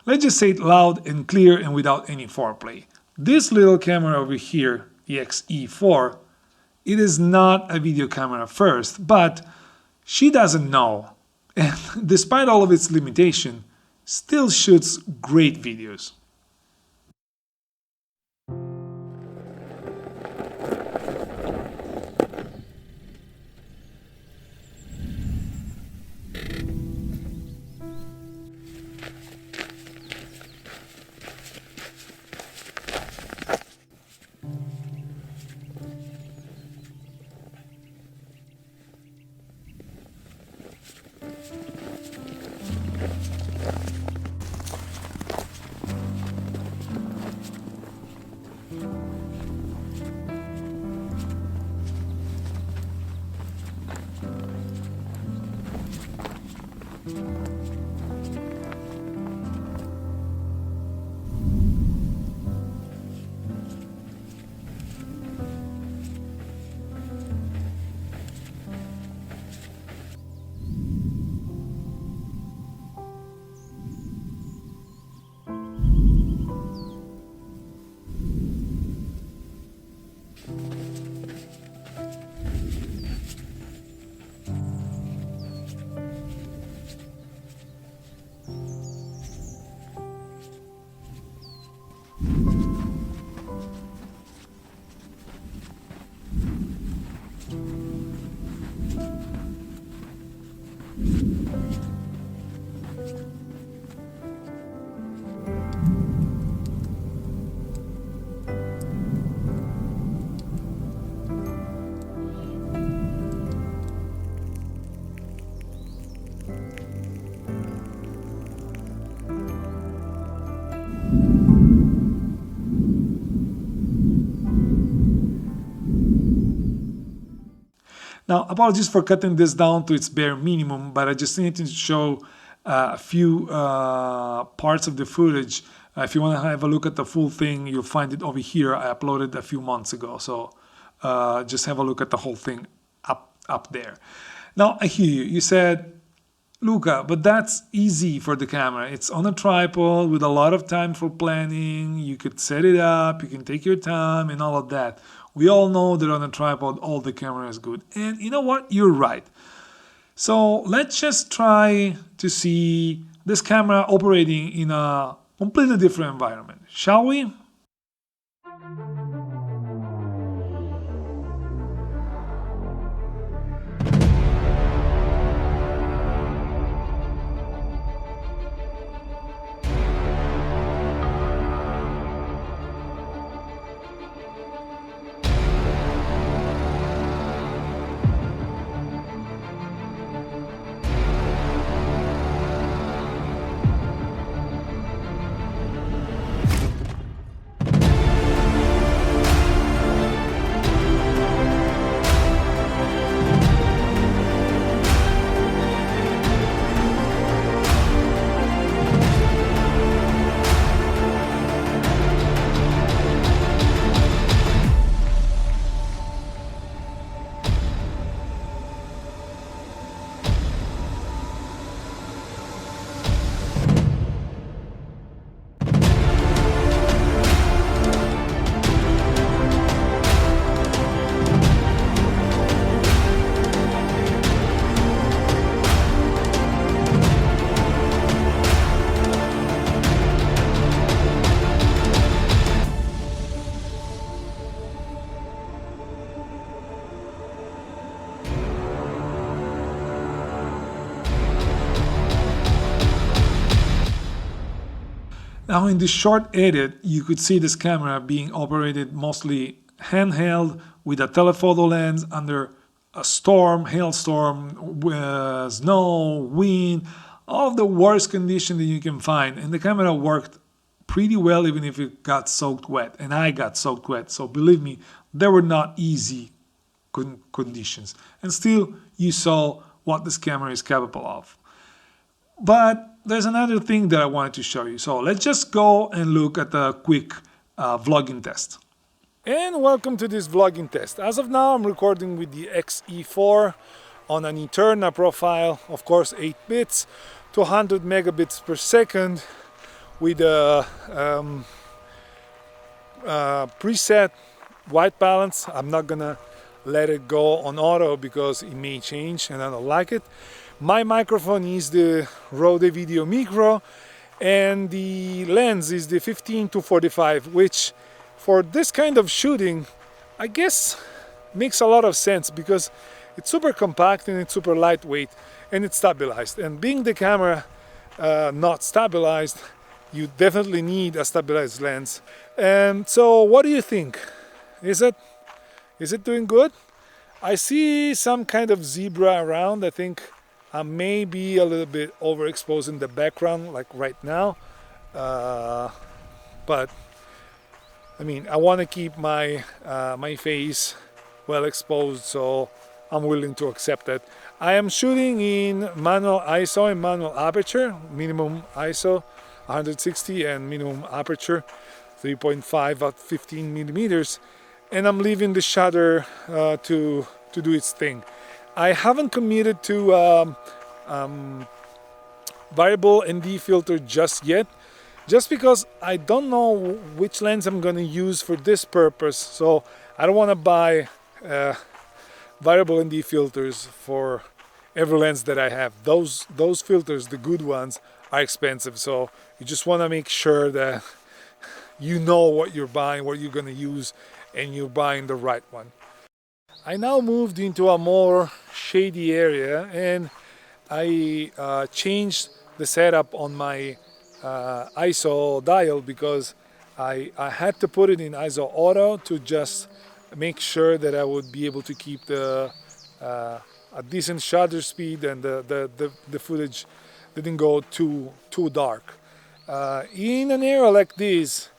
Let's just say it loud and clear and without any foreplay. This little camera over here, the X-E4, it is not a video camera first, but she doesn't know. And despite all of its limitation, still shoots great videos. Now, apologies for cutting this down to its bare minimum, but I just need to show a few parts of the footage. If you want to have a look at the full thing, you'll find it over here. I uploaded a few months ago, so just have a look at the whole thing up there. Now, I hear you. You said, Luca, but that's easy for the camera. It's on a tripod with a lot of time for planning. You could set it up, you can take your time and all of that. We all know that on a tripod, all the camera is good. And you know what? You're right. So let's just try to see this camera operating in a completely different environment, shall we? Now in this short edit, you could see this camera being operated mostly handheld with a telephoto lens under a storm, hailstorm, snow, wind, all of the worst conditions that you can find. And the camera worked pretty well even if it got soaked wet. And I got soaked wet, so believe me, they were not easy conditions. And still, you saw what this camera is capable of. But there's another thing that I wanted to show you. So let's just go and look at a quick vlogging test. And welcome to this vlogging test. As of now, I'm recording with the X-E4 on an Eterna profile, of course 8 bits, 200 megabits per second, with a preset white balance. I'm not gonna let it go on auto because it may change and I don't like it. My microphone is the Rode Video Micro, and the lens is the 15-45, which for this kind of shooting I guess makes a lot of sense because it's super compact and it's super lightweight and it's stabilized. And being the camera not stabilized, you definitely need a stabilized lens. And so what do you think? Is it doing good? I see some kind of zebra around. I think I may be a little bit overexposed in the background, like right now. But I mean, I want to keep my my face well exposed, so I'm willing to accept that. I am shooting in manual ISO and manual aperture, minimum ISO 160 and minimum aperture 3.5 at 15 millimeters, and I'm leaving the shutter to do its thing. I haven't committed to variable ND filter just yet, just because I don't know which lens I'm going to use for this purpose. So I don't want to buy variable ND filters for every lens that I have. Those filters, the good ones, are expensive. So you just want to make sure that you know what you're buying, what you're going to use, and you're buying the right one. I now moved into a more shady area, and I changed the setup on my ISO dial because I had to put it in ISO auto to just make sure that I would be able to keep a decent shutter speed and the footage didn't go too dark. In an area like this,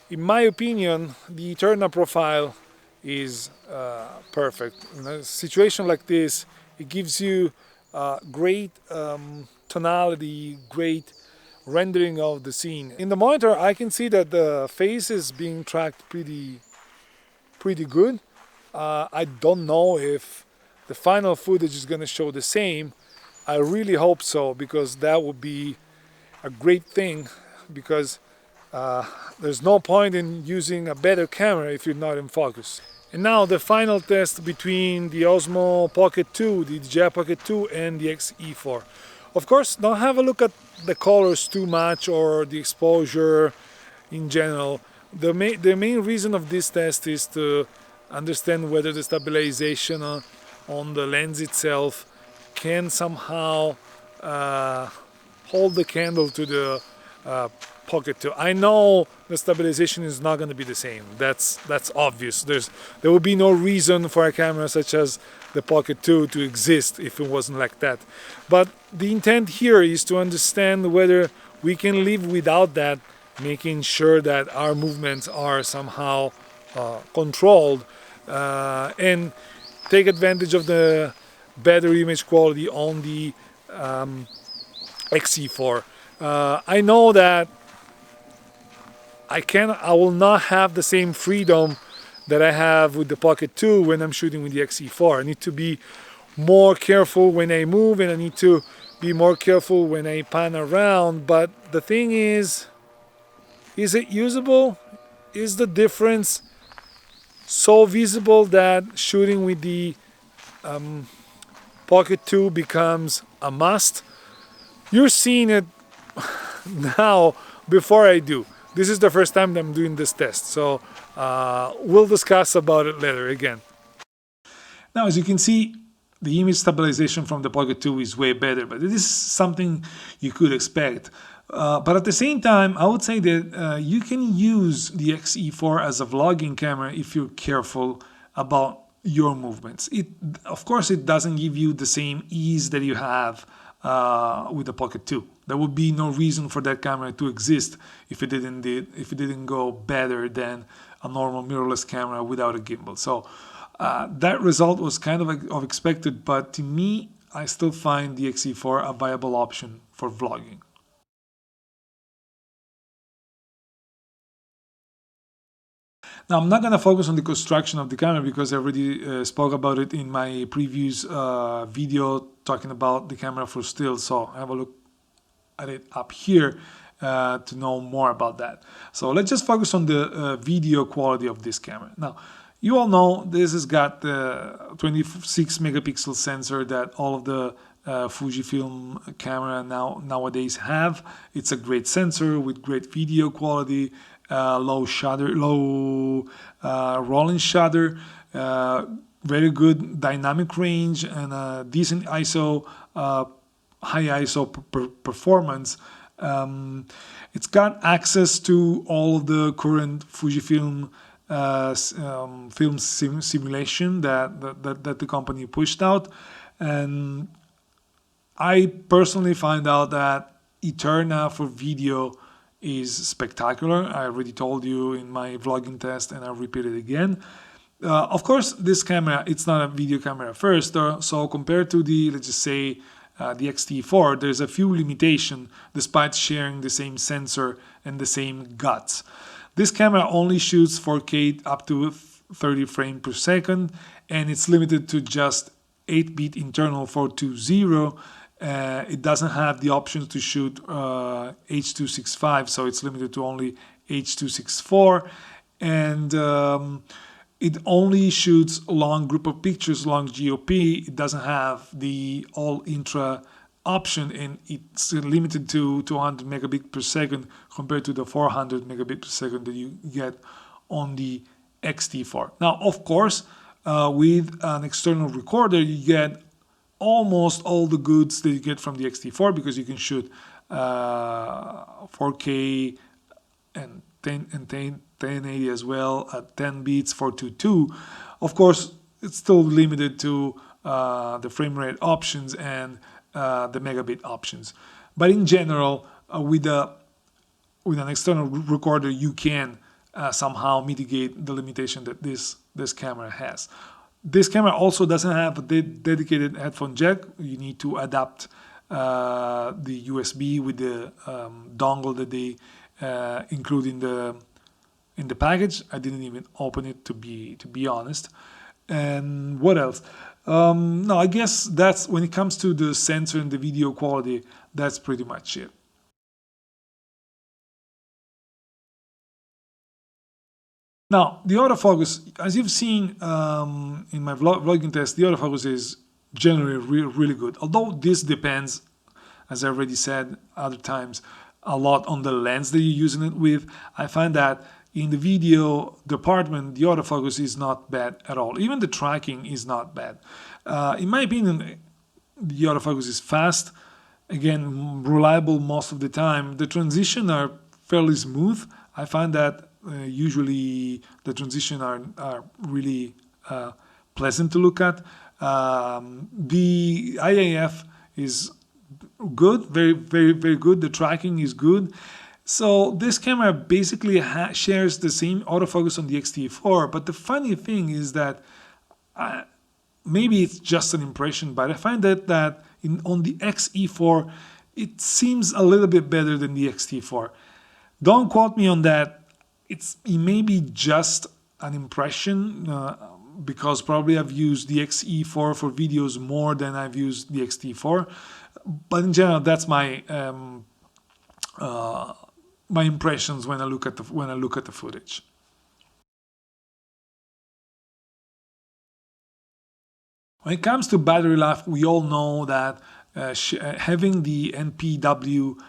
in my opinion, the Eterna profile is perfect. In a situation like this, it gives you great tonality, great rendering of the scene. In the monitor, I can see that the face is being tracked pretty good. I don't know if the final footage is going to show the same. I really hope so, because that would be a great thing, because there's no point in using a better camera if you're not in focus. And now the final test between the Osmo Pocket 2, the DJI Pocket 2 and the X-E4. Of course, don't have a look at the colors too much or the exposure in general. The main reason of this test is to understand whether the stabilization on the lens itself can somehow hold the candle to the Pocket 2. I know the stabilization is not going to be the same. That's obvious. There would be no reason for a camera such as the Pocket 2 to exist if it wasn't like that. But the intent here is to understand whether we can live without that, making sure that our movements are somehow controlled and take advantage of the better image quality on the X-E4. I know that I will not have the same freedom that I have with the Pocket 2 when I'm shooting with the X-E4. I need to be more careful when I move, and I need to be more careful when I pan around. But the thing is it usable? Is the difference so visible that shooting with the Pocket 2 becomes a must? You're seeing it now before I do. This is the first time that I'm doing this test, so we'll discuss about it later again. Now, as you can see, the image stabilization from the Pocket 2 is way better, but this is something you could expect. But at the same time, I would say that you can use the X-E4 as a vlogging camera if you're careful about your movements. Of course, it doesn't give you the same ease that you have with the Pocket 2. There would be no reason for that camera to exist if it didn't go better than a normal mirrorless camera without a gimbal. So that result was kind of expected, but to me, I still find the X-E4 a viable option for vlogging. Now, I'm not going to focus on the construction of the camera because I already spoke about it in my previous video talking about the camera for still. So have a look at it up here. to know more about that. So let's just focus on the video quality of this camera. Now, you all know this has got the 26 megapixel sensor that all of the Fujifilm camera nowadays have. It's a great sensor with great video quality, low shutter, low rolling shutter, very good dynamic range, and a decent ISO, high ISO performance. It's got access to all of the current Fujifilm film simulation that the company pushed out, and I personally find out that Eterna for video is spectacular. I already told you in my vlogging test, and I'll repeat it again. Of course, this camera, it's not a video camera first, so compared to the, let's just say, the X-E4, there's a few limitations despite sharing the same sensor and the same guts. This camera only shoots 4K up to 30 frames per second, and it's limited to just 8-bit internal 420. It doesn't have the option to shoot H.265, so it's limited to only H.264, and it only shoots long group of pictures, long GOP. It doesn't have the all intra option, and it's limited to 200 megabit per second compared to the 400 megabit per second that you get on the X-E4. Now, of course, with an external recorder, you get almost all the goods that you get from the X-E4, because you can shoot 4K and 1080 as well at 10 bits, 422. Of course, it's still limited to the frame rate options and the megabit options. But in general, with an external recorder, you can somehow mitigate the limitation that this camera has. This camera also doesn't have a dedicated headphone jack. You need to adapt the USB with the dongle that they include in the package. I didn't even open it, to be honest. And what else? No, I guess that's, when it comes to the sensor and the video quality, that's pretty much it. Now, the autofocus, as you've seen in my vlogging test, the autofocus is generally really good. Although this depends, as I already said other times, a lot on the lens that you're using it with. I find that in the video department, the autofocus is not bad at all. Even the tracking is not bad. In my opinion, the autofocus is fast, again, reliable most of the time. The transitions are fairly smooth. I find that usually the transitions are really pleasant to look at. The IAF is good, very good. The tracking is good. So this camera basically shares the same autofocus on the X-E4, but the funny thing is that maybe it's just an impression, but I find that on the X-E4 it seems a little bit better than the X-E4. Don't quote me on that. It may be just an impression, because probably I've used the X-E4 for videos more than I've used the X-E4, but in general that's my my impressions when I look at the footage. When it comes to battery life, we all know that having the NPW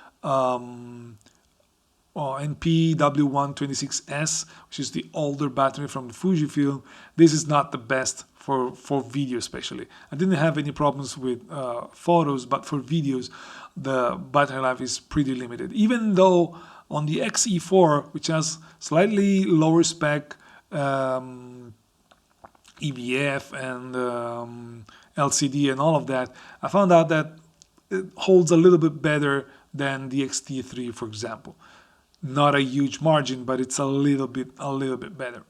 or NPW126S, which is the older battery from the Fujifilm, this is not the best for video especially. I didn't have any problems with photos, but for videos, the battery life is pretty limited. Even though on the X-E4, which has slightly lower spec EVF and LCD and all of that, I found out that it holds a little bit better than the X-T3, for example. Not a huge margin, but it's a little bit better.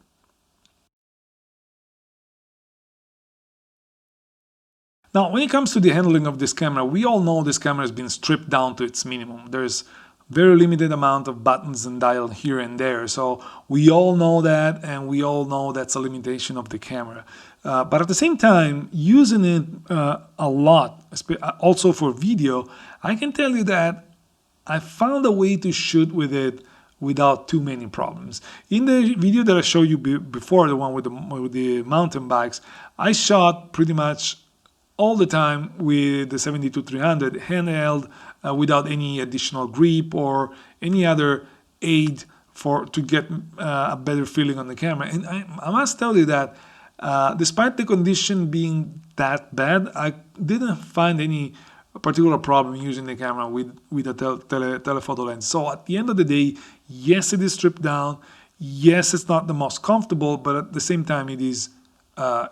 Now, when it comes to the handling of this camera, we all know this camera has been stripped down to its minimum. There's very limited amount of buttons and dial here and there, so we all know that, and we all know that's a limitation of the camera. But at the same time, using it a lot, also for video, I can tell you that I found a way to shoot with it without too many problems. In the video that I showed you before, the one with the mountain bikes, I shot pretty much all the time with the 72-300 handheld without any additional grip or any other aid to get a better feeling on the camera. And I must tell you that despite the condition being that bad, I didn't find any particular problem using the camera with a telephoto lens. So at the end of the day, yes, it is stripped down. Yes, it's not the most comfortable, but at the same time, it is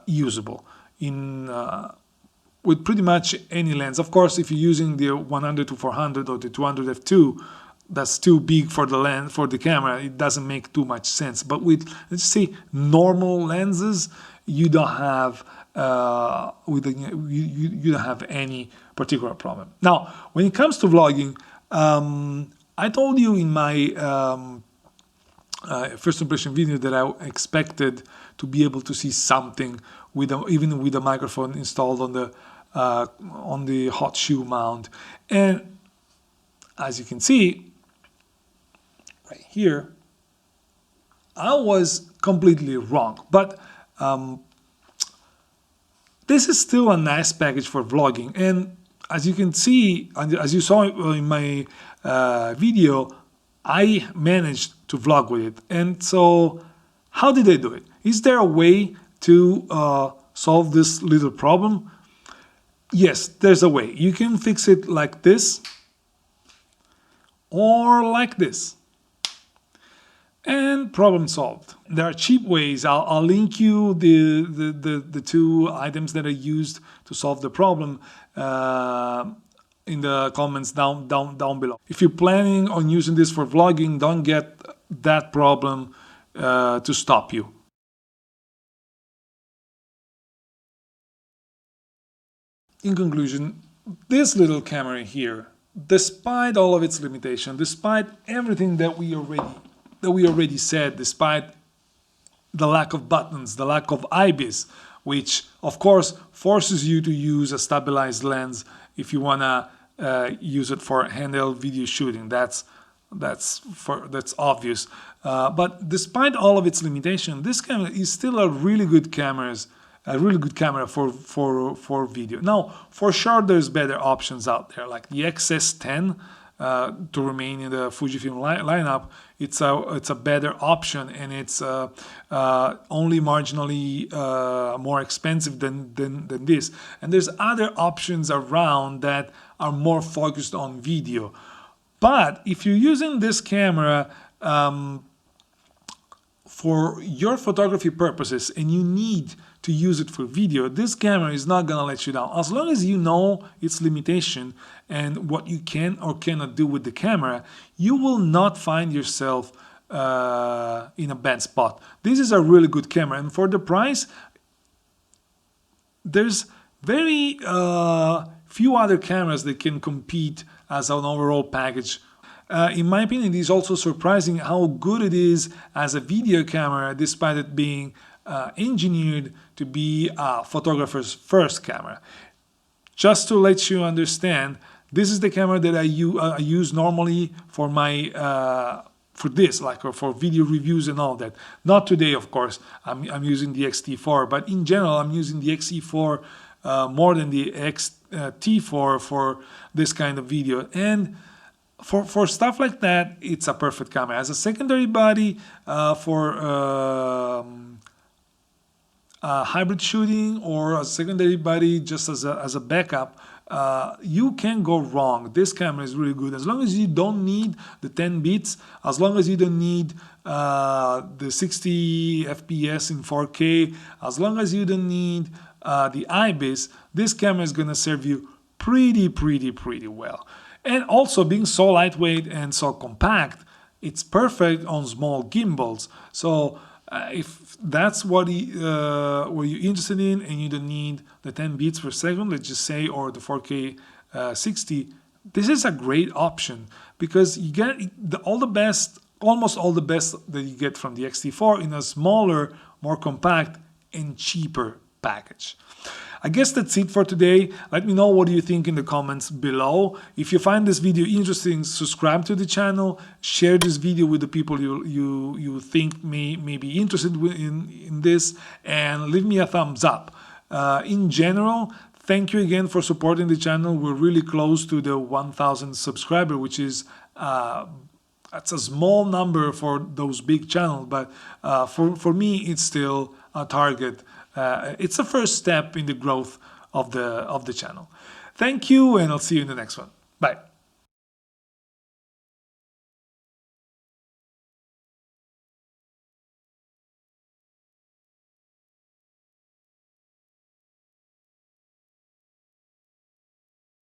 usable with pretty much any lens. Of course, if you're using the 100-400 or the 200 f2, that's too big for the lens, for the camera. It doesn't make too much sense. But with, let's say, normal lenses, you don't have you don't have any particular problem. Now, when it comes to vlogging, I told you in my first impression video that I expected to be able to see something even with a microphone installed on the hot shoe mount. And as you can see right here, I was completely wrong. But this is still a nice package for vlogging. And as you can see, as you saw in my video, I managed to vlog with it. And so how did I do it? Is there a way to solve this little problem? Yes, there's a way. You can fix it like this or like this. And problem solved. There are cheap ways. I'll link you the two items that I used to solve the problem in the comments down below. If you're planning on using this for vlogging, don't get that problem to stop you. In conclusion, this little camera here, despite all of its limitation, despite everything that we already said, despite the lack of buttons, the lack of IBIS, which of course forces you to use a stabilized lens if you wanna use it for handheld video shooting. That's obvious. But despite all of its limitation, this camera is still a really good camera for video. Now, for sure, there's better options out there, like the XS10 to remain in the Fujifilm lineup. It's a better option, and it's only marginally more expensive than this. And there's other options around that are more focused on video. But if you're using this camera for your photography purposes and you need to use it for video, this camera is not gonna let you down. As long as you know its limitation and what you can or cannot do with the camera, you will not find yourself in a bad spot. This is a really good camera, and for the price, there's very few other cameras that can compete as an overall package. In my opinion, it is also surprising how good it is as a video camera, despite it being engineered to be a photographer's first camera. Just to let you understand, this is the camera that I use normally for my for video reviews and all that. Not today, of course. I'm using the X-T4, but in general, I'm using the X-E4 more than the X-T4 for this kind of video. And for stuff like that, it's a perfect camera. As a secondary body for hybrid shooting, or a secondary body just as a backup, you can't go wrong. This camera is really good. As long as you don't need the 10 bits, as long as you don't need the 60 FPS in 4K, as long as you don't need the IBIS, this camera is gonna serve you pretty well. And also, being so lightweight and so compact, it's perfect on small gimbals. So if that's what you're interested in, and you don't need the 10 beats per second, let's just say, or the 4K 60, this is a great option, because you get almost all the best that you get from the X-T4 in a smaller, more compact and cheaper package. I guess that's it for today. Let me know what you think in the comments below. If you find this video interesting, subscribe to the channel, share this video with the people you think may be interested in this, and leave me a thumbs up. In general, thank you again for supporting the channel. We're really close to the 1,000 subscriber, which is that's a small number for those big channels, but for me, it's still a target. It's a first step in the growth of the channel. Thank you, and I'll see you in the next one. Bye.